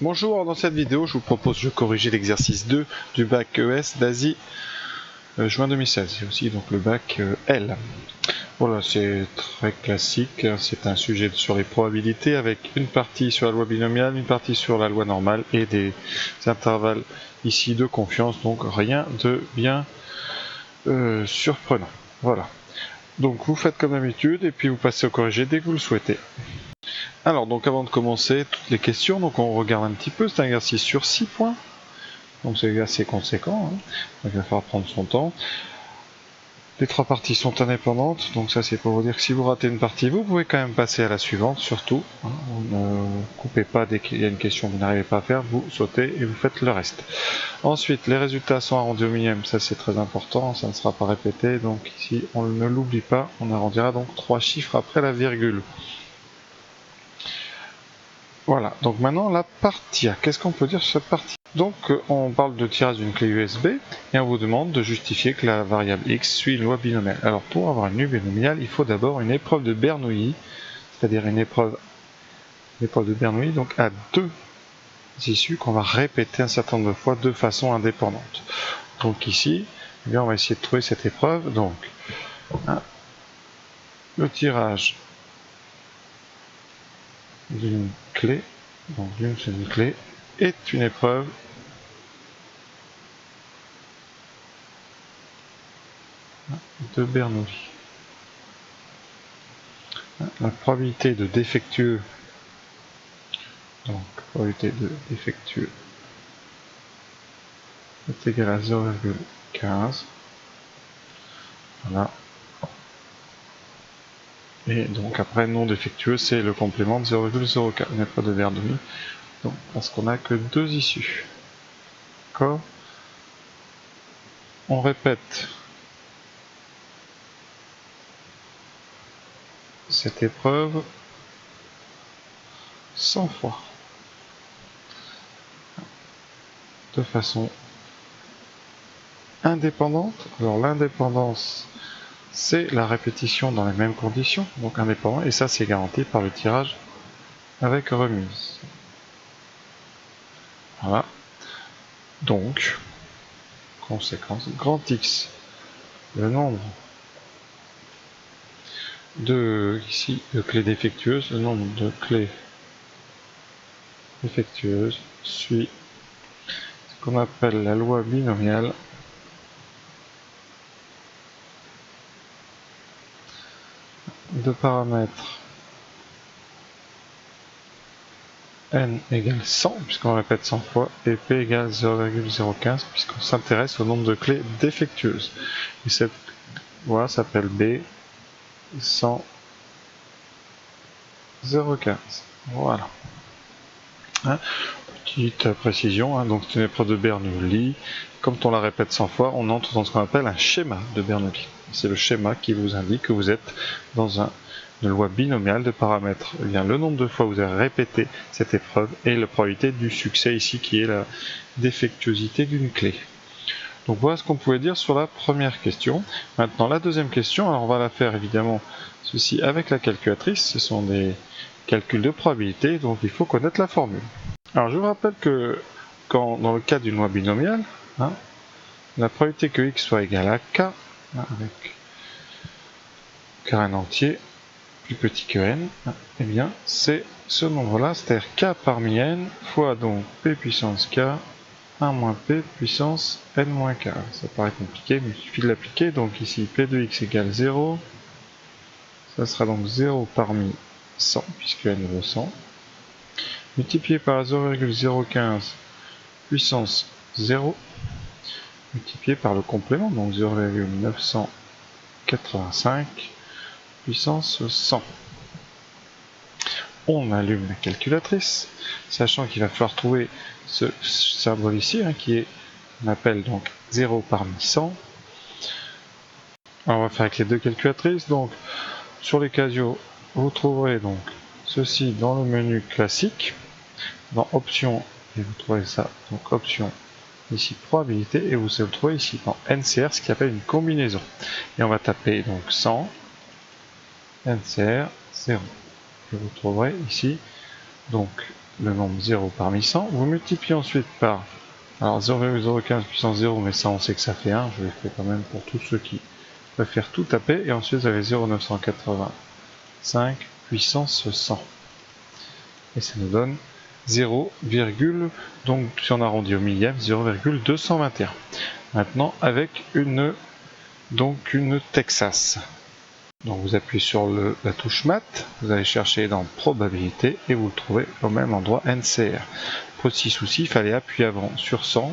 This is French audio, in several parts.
Bonjour, dans cette vidéo je vous propose de corriger l'exercice 2 du bac ES d'Asie juin 2016, et aussi donc le bac L. Voilà, c'est très classique, c'est un sujet sur les probabilités avec une partie sur la loi binomiale, une partie sur la loi normale et des intervalles ici de confiance, donc rien de bien surprenant. Voilà, donc vous faites comme d'habitude et puis vous passez au corrigé dès que vous le souhaitez. Alors, donc avant de commencer toutes les questions, donc on regarde un petit peu, c'est un exercice sur 6 points, donc c'est assez conséquent, hein. Donc il va falloir prendre son temps. Les trois parties sont indépendantes, donc ça c'est pour vous dire que si vous ratez une partie, vous pouvez quand même passer à la suivante, surtout, hein. Ne coupez pas dès qu'il y a une question que vous n'arrivez pas à faire, vous sautez et vous faites le reste. Ensuite, les résultats sont arrondis au millième, ça c'est très important, ça ne sera pas répété, donc ici on ne l'oublie pas, on arrondira donc 3 chiffres après la virgule. Voilà, donc maintenant la partie A. Qu'est-ce qu'on peut dire sur cette partie? Donc on parle de tirage d'une clé USB et on vous demande de justifier que la variable x suit une loi binomiale. Alors pour avoir une loi binomiale, il faut d'abord une épreuve de Bernoulli, c'est-à-dire une épreuve de Bernoulli donc à deux issues qu'on va répéter un certain nombre de fois de façon indépendante. Donc ici, eh bien, on va essayer de trouver cette épreuve. Donc le tirage d'une clé, donc d'une clé, est une épreuve de Bernoulli. La probabilité de défectueux, donc probabilité de défectueux est égale à 0,15. Voilà. Et donc après non défectueux, c'est le complément de 0,04. On n'est pas de Bernoulli, donc parce qu'on n'a que deux issues. D'accord. On répète cette épreuve 100 fois de façon indépendante. Alors l'indépendance, c'est la répétition dans les mêmes conditions, donc indépendant, et ça c'est garanti par le tirage avec remise. Voilà. Donc, conséquence, grand X, le nombre de, ici, de clés défectueuses, le nombre de clés défectueuses suit ce qu'on appelle la loi binomiale de paramètres n égale 100, puisqu'on répète 100 fois, et p égale 0,015, puisqu'on s'intéresse au nombre de clés défectueuses. Et cette loi s'appelle B 100 0,15. Voilà. Hein, petite précision, hein, donc c'est une épreuve de Bernoulli. Quand on la répète 100 fois, on entre dans ce qu'on appelle un schéma de Bernoulli. C'est le schéma qui vous indique que vous êtes dans une loi binomiale de paramètres. Eh bien, le nombre de fois que vous avez répété cette épreuve et la probabilité du succès ici qui est la défectuosité d'une clé. Donc voilà ce qu'on pouvait dire sur la première question. Maintenant la deuxième question, alors on va la faire évidemment ceci avec la calculatrice, ce sont des calculs de probabilité, donc il faut connaître la formule. Alors je vous rappelle que dans le cas d'une loi binomiale, hein, la probabilité que x soit égal à k, hein, avec n entier, plus petit que n, hein, eh bien c'est ce nombre-là, c'est-à-dire k parmi n, fois donc p puissance k, 1 moins p puissance n moins k. Ça paraît compliqué, mais il suffit de l'appliquer. Donc ici, p de x égale 0. Ça sera donc 0 parmi 100, puisque n vaut 100. Multiplié par 0,015 puissance 0. Multiplié par le complément, donc 0,985 puissance 100. On allume la calculatrice, sachant qu'il va falloir trouver ce symbole ici, hein, qui est, on appelle donc 0 parmi 100. Alors on va faire avec les deux calculatrices. Donc sur les Casio, vous trouverez donc ceci dans le menu classique, dans options, et vous trouvez ça, donc options, ici probabilité, et vous le trouvez ici dans NCR, ce qui appelle une combinaison. Et on va taper donc 100, NCR 0. Et vous trouverez ici donc le nombre 0 parmi 100, vous multipliez ensuite par, alors 0,015 puissance 0, mais ça on sait que ça fait 1, je le fais quand même pour tous ceux qui préfèrent tout taper, et ensuite vous avez 0,985 puissance 100. Et ça nous donne 0, donc si on arrondit au millième, 0,221. Maintenant avec une Texas. Donc vous appuyez sur la touche Math, vous allez chercher dans probabilité et vous le trouvez au même endroit NCR. Petit souci, il fallait appuyer avant sur 100.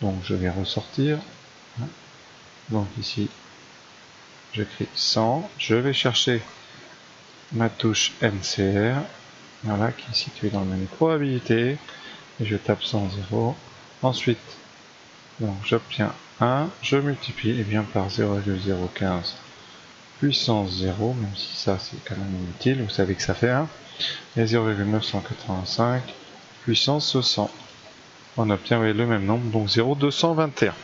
Donc je vais ressortir. Donc ici, j'écris 100. Je vais chercher ma touche NCR, voilà, qui est située dans le menu probabilité. Et je tape 100, 0. Ensuite, j'obtiens 1. Je multiplie bien par 0,015. Puissance 0, même si ça c'est quand même inutile, vous savez que ça fait 1, et 0,985 puissance 100. On obtient le même nombre, donc 0,221.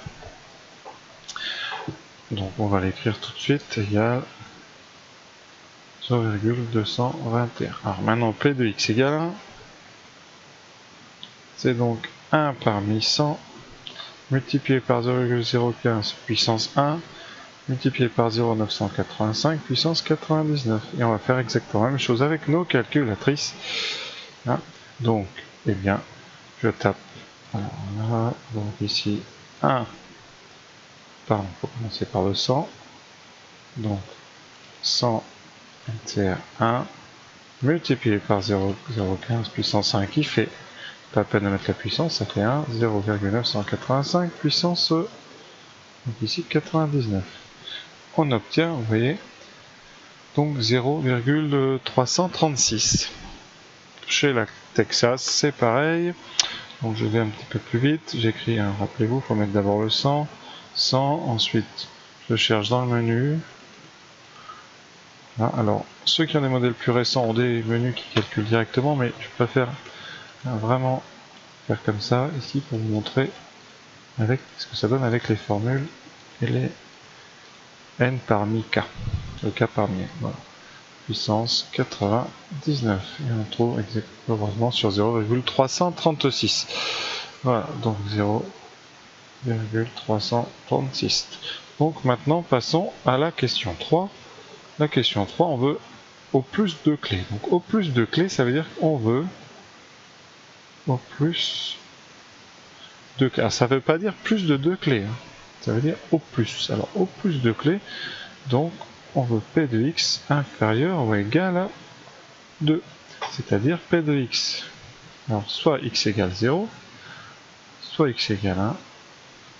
Donc on va l'écrire tout de suite, égal 0,221. Alors maintenant P de x égale 1, c'est donc 1 parmi 100, multiplié par 0,015 puissance 1, multiplié par 0,985 puissance 99. Et on va faire exactement la même chose avec nos calculatrices. Donc, eh bien, je tape. Alors là, donc ici, 1. Pardon, il faut commencer par le 100. Donc, 100 NTR 1, multiplié par 0,015 puissance 1 qui fait, pas la peine de mettre la puissance, ça fait 1, 0,985 puissance, donc ici 99. On obtient, vous voyez, donc 0,336. Chez la Texas, c'est pareil. Donc je vais un petit peu plus vite. J'écris, rappelez-vous, il faut mettre d'abord le 100. 100, ensuite je cherche dans le menu. Là, alors, ceux qui ont des modèles plus récents ont des menus qui calculent directement, mais je préfère vraiment faire comme ça ici pour vous montrer avec ce que ça donne avec les formules et les n parmi k, le k parmi n, voilà. Puissance 99, et on trouve heureusement sur 0,336. Voilà, donc 0,336. Donc maintenant passons à la question 3. La question 3, on veut au plus de clés. Donc au plus de clés, ça veut dire qu'on veut au plus de clés. Alors, ça ne veut pas dire plus de 2 clés, hein. Ça veut dire au plus. Alors au plus de clés, donc on veut P de x inférieur ou égal à 2. C'est-à-dire P de x. Alors soit x égale 0, soit x égale 1,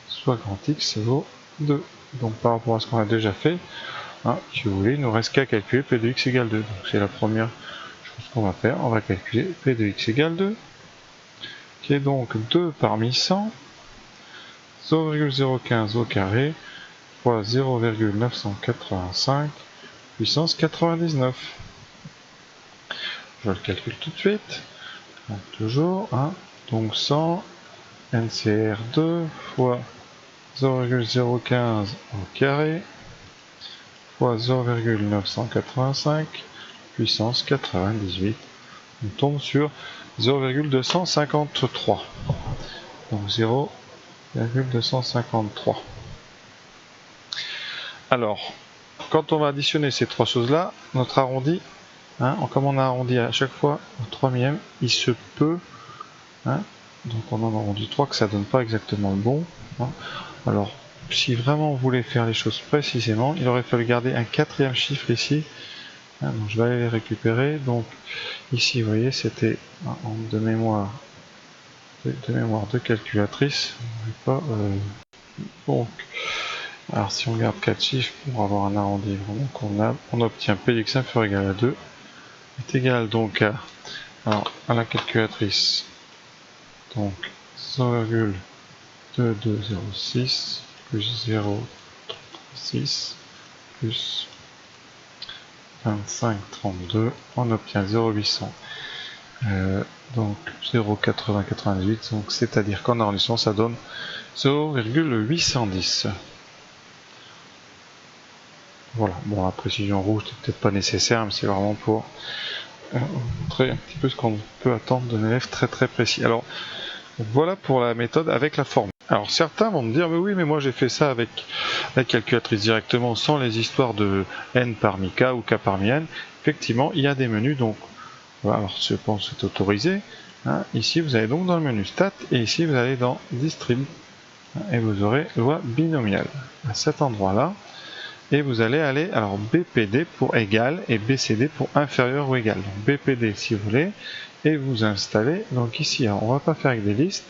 soit grand x vaut 2. Donc par rapport à ce qu'on a déjà fait, si vous voulez, il nous reste qu'à calculer P de x égale 2. Donc c'est la première chose qu'on va faire. On va calculer P de x égale 2, qui est donc 2 parmi 100, 0,015 au carré, fois 0,985 puissance 99. Je le calcule tout de suite. Donc, toujours, donc 100 NCR2 fois 0,015 au carré fois 0,985 puissance 98. On tombe sur 0,253. Donc 0,253. Alors, quand on va additionner ces trois choses-là, notre arrondi, comme on a arrondi à chaque fois au 3e, il se peut, donc on en arrondit 3, que ça donne pas exactement le bon. Alors, si vraiment on voulait faire les choses précisément, il aurait fallu garder un 4e chiffre ici. Donc je vais aller les récupérer. Donc ici, vous voyez, c'était de mémoire de calculatrice. Donc, alors si on garde 4 chiffres pour avoir un arrondi vraiment convenable, on obtient P de x inférieur ou égal à 2 est égal donc à la calculatrice, donc 0,2206 plus 0,36 plus 25,32, on obtient 0,800. Donc 0,8098, donc c'est-à-dire qu'en arrondissant ça donne 0,810. Voilà, bon la précision rouge n'est peut-être pas nécessaire, mais c'est vraiment pour vous montrer un petit peu ce qu'on peut attendre d'un élève très précis. Alors, voilà pour la méthode avec la formule. Alors certains vont me dire, mais oui, mais moi j'ai fait ça avec la calculatrice directement, sans les histoires de n parmi k ou k parmi n. Effectivement, il y a des menus, donc voilà, alors je pense que c'est autorisé. Hein. Ici, vous allez donc dans le menu Stat, et ici, vous allez dans Distrib, hein, et vous aurez loi binomiale à cet endroit-là. Et vous allez aller, alors BPD pour égal et BCD pour inférieur ou égal. Donc BPD si vous voulez, et vous installez, donc ici, alors, on va pas faire avec des listes,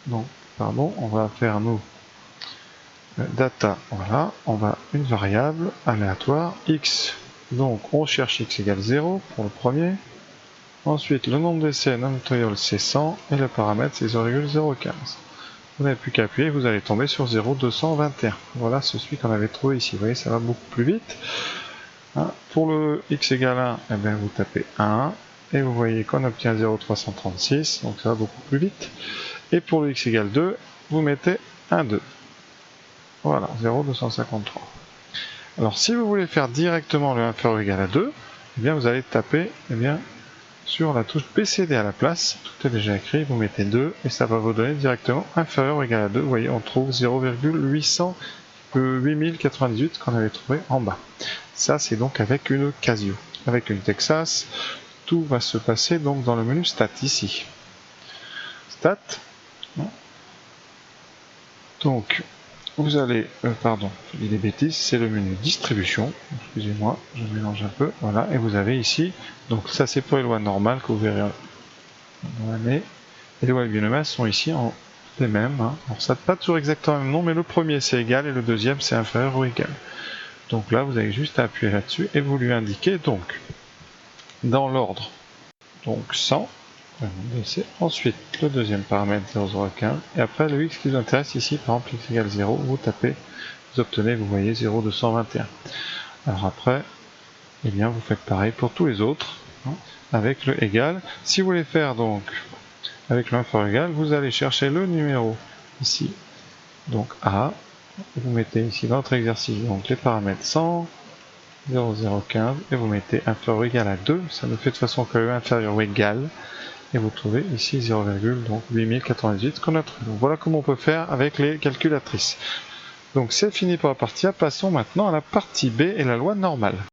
donc pardon, on va faire nous data, voilà, on va une variable aléatoire x, donc on cherche x égale 0 pour le premier, ensuite le nombre d'essais non trial c'est 100 et le paramètre c'est 0,015. Vous n'avez plus qu'à appuyer, vous allez tomber sur 0,221. Voilà, c'est celui qu'on avait trouvé ici. Vous voyez, ça va beaucoup plus vite. Hein, pour le x égale 1, eh bien, vous tapez 1, et vous voyez qu'on obtient 0,336, donc ça va beaucoup plus vite. Et pour le x égale 2, vous mettez 1, 2. Voilà, 0,253. Alors, si vous voulez faire directement le inférieur ou égal à 2, eh bien, vous allez taper sur la touche BCD à la place, tout est déjà écrit, vous mettez 2 et ça va vous donner directement inférieur ou égal à 2. Vous voyez, on trouve 0,8098 qu'on avait trouvé en bas. Ça, c'est donc avec une Casio. Avec une Texas, tout va se passer donc dans le menu Stat ici. Stat. Donc, vous allez, pardon, je dis des bêtises, c'est le menu distribution, excusez-moi, je mélange un peu, voilà, et vous avez ici, donc ça c'est pour les lois normales que vous verrez dans l'année, et les lois binomiales sont ici en les mêmes, hein. Alors ça n'a pas toujours exactement le même nom, mais le premier c'est égal et le deuxième c'est inférieur ou égal. Donc là vous avez juste à appuyer là-dessus et vous lui indiquez donc, dans l'ordre, donc 100, ensuite le deuxième paramètre 0,015 et après le x qui vous intéresse ici, par exemple x égale 0, vous tapez, vous obtenez, vous voyez 0,221. Alors après, eh bien vous faites pareil pour tous les autres, hein, avec le égal. Si vous voulez faire donc avec l'inférieur égal, vous allez chercher le numéro ici, donc A, vous mettez ici dans notre exercice donc les paramètres 100, 0,015 et vous mettez inférieur ou égal à 2, ça ne fait de façon que inférieur ou égal. Et vous trouvez ici 0,8098 qu'on a trouvé. Donc voilà comment on peut faire avec les calculatrices. Donc c'est fini pour la partie A, passons maintenant à la partie B et la loi normale.